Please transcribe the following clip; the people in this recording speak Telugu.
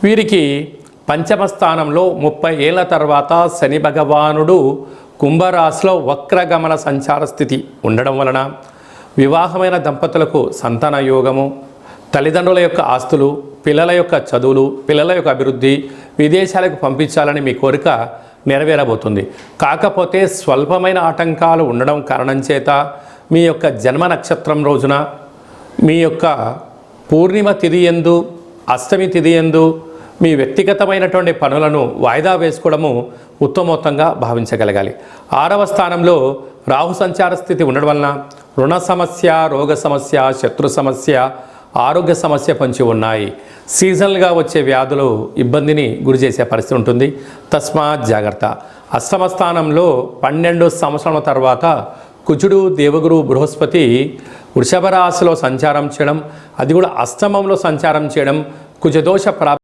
వీరికి పంచమ స్థానంలో 30 ఏళ్ల తర్వాత శని భగవానుడు కుంభరాశిలో వక్రగమన సంచార స్థితి ఉండడం వలన వివాహమైన దంపతులకు సంతాన యోగము, తల్లిదండ్రుల యొక్క ఆస్తులు, పిల్లల యొక్క చదువులు, పిల్లల యొక్క అభివృద్ధి, విదేశాలకు పంపించాలని మీ కోరిక నెరవేరబోతుంది. కాకపోతే స్వల్పమైన ఆటంకాలు ఉండడం కారణం చేత మీ యొక్క జన్మ నక్షత్రం రోజున మీ యొక్క పూర్ణిమ తిథి యందు, అష్టమి తిథి యందు మీ వ్యక్తిగతమైనటువంటి పనులను వాయిదా వేసుకోవడము ఉత్తమోత్తంగా భావించగలగాలి. 6వ స్థానంలో రాహు సంచార స్థితి ఉండడం వలన రుణ సమస్య, రోగ సమస్య, శత్రు సమస్య, ఆరోగ్య సమస్య పొంచి ఉన్నాయి. సీజనల్గా వచ్చే వ్యాధులు ఇబ్బందిని గురి చేసే పరిస్థితి ఉంటుంది. తస్మాత్ జాగ్రత్త. అష్టమ స్థానంలో 12 సంవత్సరాల తర్వాత కుజుడు, దేవగురు, బృహస్పతి వృషభ రాశిలో సంచారం చేయడం, అది కూడా అష్టమంలో సంచారం చేయడం కుజదోష